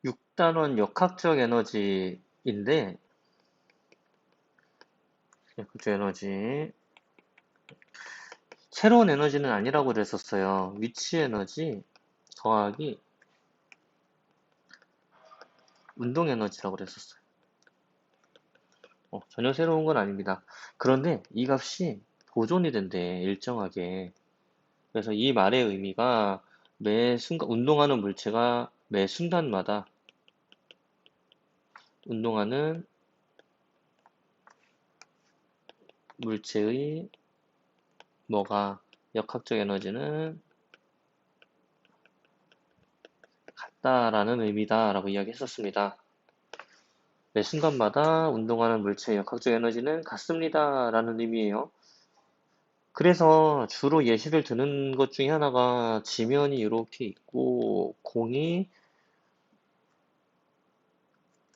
6단원 역학적 에너지인데, 역학적 에너지, 새로운 에너지는 아니라고 그랬었어요. 위치 에너지 더하기 운동 에너지라고 그랬었어요. 전혀 새로운 건 아닙니다. 그런데 이 값이 보존이 된대, 일정하게. 그래서 이 말의 의미가 매 순간, 운동하는 물체가 매 순간마다 운동하는 물체의 뭐가 역학적 에너지는 같다라는 의미다라고 이야기했었습니다. 매 순간마다 운동하는 물체의 역학적 에너지는 같습니다라는 의미예요. 그래서 주로 예시를 드는 것 중에 하나가 지면이 이렇게 있고 공이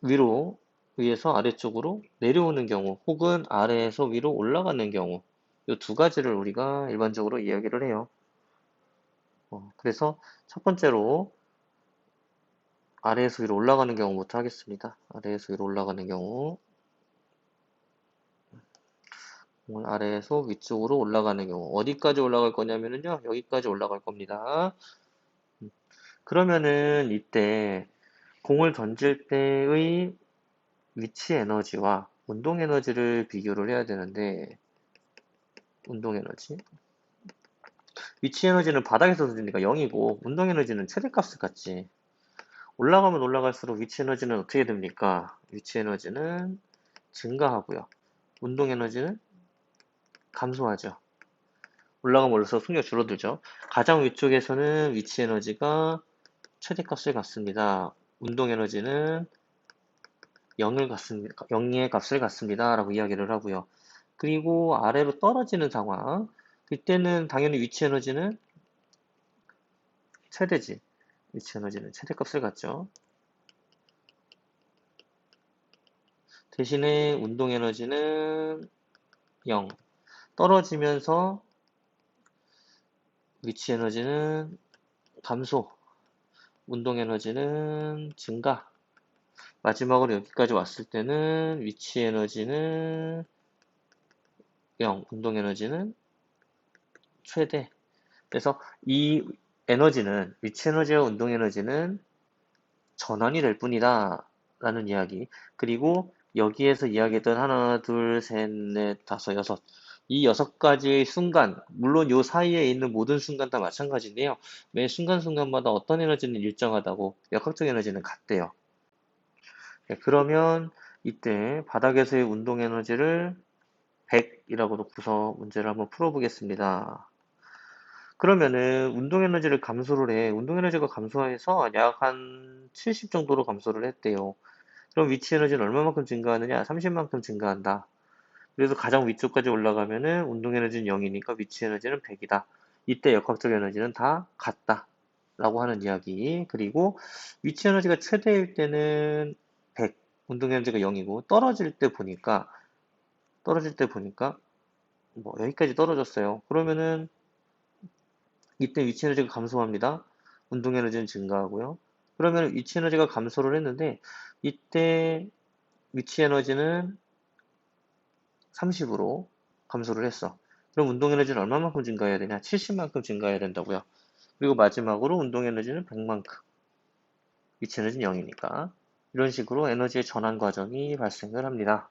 위로 위에서 아래쪽으로 내려오는 경우 혹은 아래에서 위로 올라가는 경우 이 두 가지를 우리가 일반적으로 이야기를 해요. 그래서 첫 번째로 아래에서 위로 올라가는 경우부터 하겠습니다. 아래에서 위로 올라가는 경우 공을 아래에서 위쪽으로 올라가는 경우 어디까지 올라갈 거냐면요 여기까지 올라갈 겁니다. 그러면은 이때 공을 던질 때의 위치 에너지와 운동 에너지를 비교를 해야 되는데 운동 에너지 위치 에너지는 바닥에서 던지니까 0이고 운동 에너지는 최대값을 갖지. 올라가면 올라갈수록 위치 에너지는 어떻게 됩니까? 위치 에너지는 증가하고요. 운동 에너지는 감소하죠. 올라가면 올라서 속력 줄어들죠. 가장 위쪽에서는 위치 에너지가 최대값을 갖습니다. 운동 에너지는 0을 갖습니다. 0의 값을 갖습니다. 라고 이야기를 하고요. 그리고 아래로 떨어지는 상황. 그때는 당연히 위치 에너지는 최대지. 위치 에너지는 최대값을 갖죠. 대신에 운동 에너지는 0. 떨어지면서 위치 에너지는 감소. 운동 에너지는 증가. 마지막으로 여기까지 왔을 때는 위치 에너지는 0. 운동 에너지는 최대. 그래서 이 에너지는, 위치 에너지와 운동 에너지는 전환이 될 뿐이다. 라는 이야기. 그리고 여기에서 이야기했던 하나, 둘, 셋, 넷, 다섯, 여섯. 이 여섯 가지의 순간, 물론 요 사이에 있는 모든 순간 다 마찬가지인데요. 매 순간순간마다 어떤 에너지는 일정하다고, 역학적 에너지는 같대요. 네, 그러면 이때 바닥에서의 운동 에너지를 100이라고 놓고서 문제를 한번 풀어보겠습니다. 그러면은 운동 에너지를 감소를 해. 운동 에너지가 감소해서 약 한 70 정도로 감소를 했대요. 그럼 위치 에너지는 얼마만큼 증가하느냐? 30만큼 증가한다. 그래서 가장 위쪽까지 올라가면은 운동 에너지는 0이니까 위치 에너지는 100이다. 이때 역학적 에너지는 다 같다. 라고 하는 이야기. 그리고 위치 에너지가 최대일 때는 100, 운동 에너지가 0이고 떨어질 때 보니까 뭐 여기까지 떨어졌어요. 그러면은 이때 위치 에너지가 감소합니다. 운동 에너지는 증가하고요. 그러면 위치 에너지가 감소를 했는데 이때 위치 에너지는 30으로 감소를 했어. 그럼 운동 에너지는 얼마만큼 증가해야 되냐? 70만큼 증가해야 된다고요. 그리고 마지막으로 운동 에너지는 100만큼. 위치 에너지는 0이니까. 이런 식으로 에너지의 전환 과정이 발생을 합니다.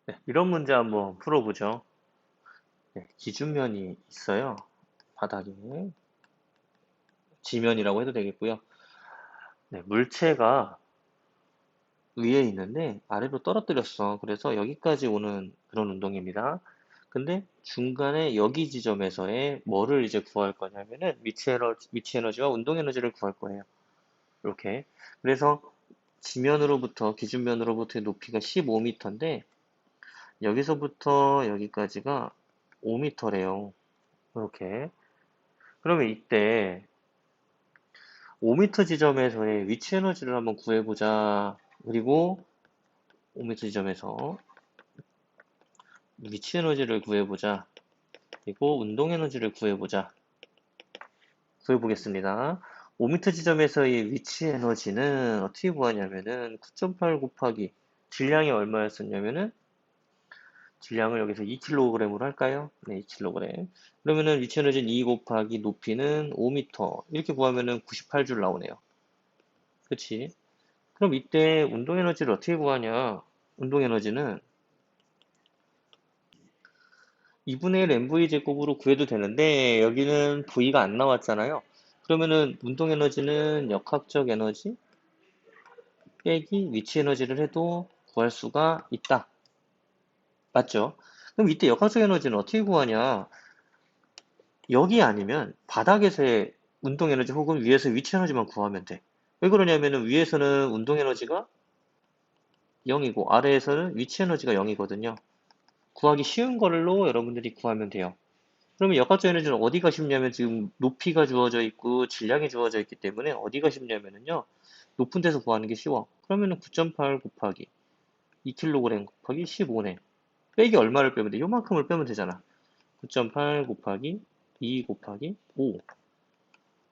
네, 이런 문제 한번 풀어보죠. 네, 기준면이 있어요. 바닥에. 지면이라고 해도 되겠고요. 네, 물체가 위에 있는데 아래로 떨어뜨렸어. 그래서 여기까지 오는 그런 운동입니다. 근데 중간에 여기 지점에서의 뭐를 이제 구할 거냐면은 위치 에너지와 운동 에너지를 구할 거예요. 이렇게. 그래서 지면으로부터, 기준면으로부터의 높이가 15m인데 여기서부터 여기까지가 5m래요. 이렇게. 그러면 이때 5m 지점에서의 위치 에너지를 한번 구해보자. 그리고 5m 지점에서 위치 에너지를 구해보자. 그리고 운동 에너지를 구해보자. 구해보겠습니다. 5m 지점에서의 위치 에너지는 어떻게 구하냐면은 9.8 곱하기 질량이 얼마였었냐면은 질량을 여기서 2kg으로 할까요? 네, 2kg. 그러면은 위치 에너지는 2 곱하기 높이는 5m. 이렇게 구하면은 98줄 나오네요. 그치? 그럼 이때 운동 에너지를 어떻게 구하냐? 운동 에너지는 2분의 1 MV 제곱으로 구해도 되는데 여기는 V가 안 나왔잖아요. 그러면은 운동 에너지는 역학적 에너지 빼기 위치 에너지를 해도 구할 수가 있다. 맞죠? 그럼 이때 역학적 에너지는 어떻게 구하냐? 여기 아니면 바닥에서의 운동 에너지 혹은 위에서 위치 에너지만 구하면 돼. 왜 그러냐면은 위에서는 운동 에너지가 0이고 아래에서는 위치 에너지가 0이거든요. 구하기 쉬운 걸로 여러분들이 구하면 돼요. 그러면 역학적 에너지는 어디가 쉽냐면 지금 높이가 주어져 있고 질량이 주어져 있기 때문에 어디가 쉽냐면은요. 높은 데서 구하는 게 쉬워. 그러면은 9.8 곱하기 2kg 곱하기 15네. 빼기 얼마를 빼면 돼? 요만큼을 빼면 되잖아. 9.8 곱하기 2 곱하기 5.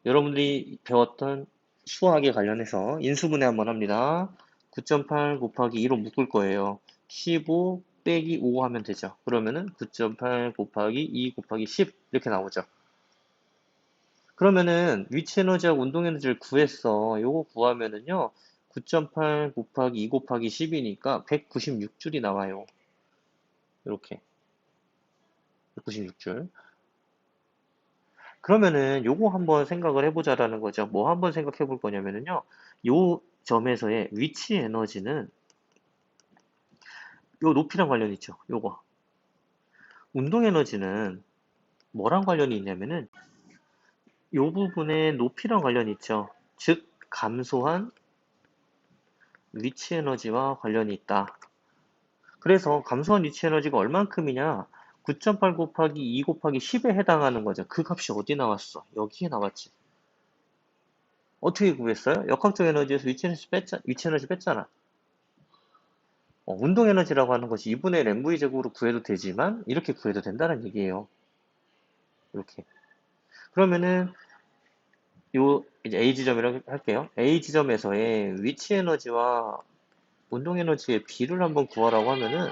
여러분들이 배웠던 수학에 관련해서 인수분해 한번 합니다. 9.8 곱하기 2로 묶을 거예요. 15 빼기 5 하면 되죠. 그러면은 9.8 곱하기 2 곱하기 10 이렇게 나오죠. 그러면은 위치 에너지하고 운동 에너지를 구했어. 요거 구하면은요. 9.8 곱하기 2 곱하기 10이니까 196줄이 나와요. 이렇게 196줄. 그러면은 요거 한번 생각을 해보자라는 거죠. 뭐 한번 생각해 볼 거냐면은요. 요 점에서의 위치 에너지는 요 높이랑 관련이 있죠. 요거. 운동 에너지는 뭐랑 관련이 있냐면은 요 부분에 높이랑 관련이 있죠. 즉 감소한 위치 에너지와 관련이 있다. 그래서 감소한 위치 에너지가 얼만큼이냐? 9.8 곱하기 2 곱하기 10에 해당하는 거죠. 그 값이 어디 나왔어? 여기에 나왔지. 어떻게 구했어요? 역학적 에너지에서 위치 에너지 뺐잖아. 운동 에너지라고 하는 것이 2분의 1 MV 제곱으로 구해도 되지만 이렇게 구해도 된다는 얘기예요. 이렇게. 그러면은 요 이제 A 지점이라고 할게요. A 지점에서의 위치 에너지와 운동 에너지의 비를 한번 구하라고 하면은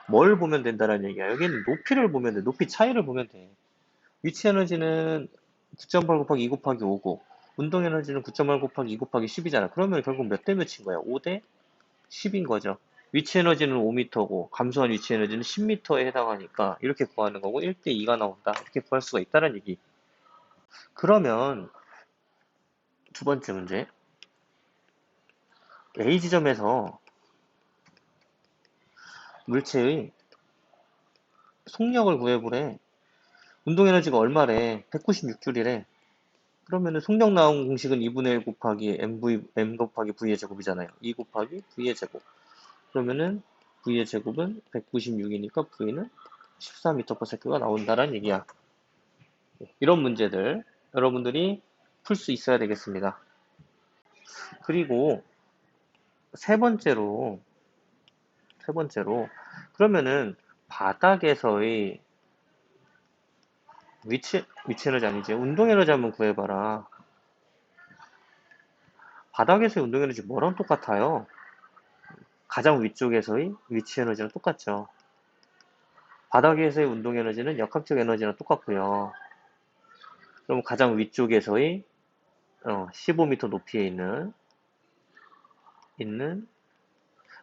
뭘 보면 된다는 얘기야. 여기는 높이를 보면 돼. 높이 차이를 보면 돼. 위치 에너지는 9.8 곱하기 2 곱하기 5고 운동 에너지는 9.8 곱하기 2 곱하기 10이잖아. 그러면 결국 몇 대 몇인 거야? 5 대 10인 거죠. 위치 에너지는 5m고 감소한 위치 에너지는 10m에 해당하니까 이렇게 구하는 거고 1대 2가 나온다. 이렇게 구할 수가 있다는 얘기. 그러면 두 번째 문제. A 지점에서 물체의 속력을 구해보래. 운동 에너지가 얼마래? 196줄이래. 그러면은 속력 나온 공식은 2분의 1 곱하기 m 곱하기 v의 제곱이잖아요. 2 곱하기 v의 제곱. 그러면은 v의 제곱은 196이니까 v는 14m/s가 나온다는 얘기야. 이런 문제들 여러분들이 풀 수 있어야 되겠습니다. 그리고 세 번째로 그러면은 바닥에서의 위치 에너지 아니지 운동 에너지 한번 구해봐라. 바닥에서의 운동 에너지 뭐랑 똑같아요? 가장 위쪽에서의 위치 에너지랑 똑같죠. 바닥에서의 운동 에너지는 역학적 에너지랑 똑같고요. 그럼 가장 위쪽에서의 15m 높이에 있는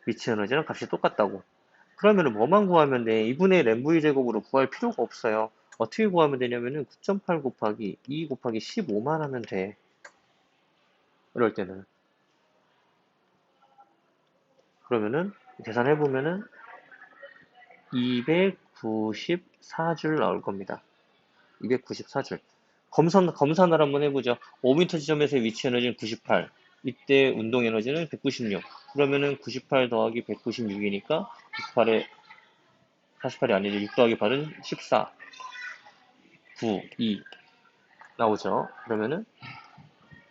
위치 에너지랑 값이 똑같다고. 그러면은 뭐만 구하면 돼? 2분의 1 mv 제곱으로 구할 필요가 없어요. 어떻게 구하면 되냐면은 9.8 곱하기 2 곱하기 15만 하면 돼. 이럴 때는. 그러면은 계산해보면은 294줄 나올 겁니다. 294줄. 검산을 한번 해보죠. 5m 지점에서의 위치 에너지는 98. 이때 운동 에너지는 196. 그러면은 98 더하기 196이니까 98에 48이 아니죠. 6 더하기 8은 14. 9, 2 나오죠. 그러면은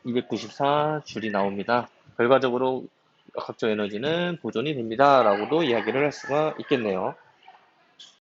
294줄이 나옵니다. 결과적으로 역학적 에너지는 보존이 됩니다. 라고도 이야기를 할 수가 있겠네요.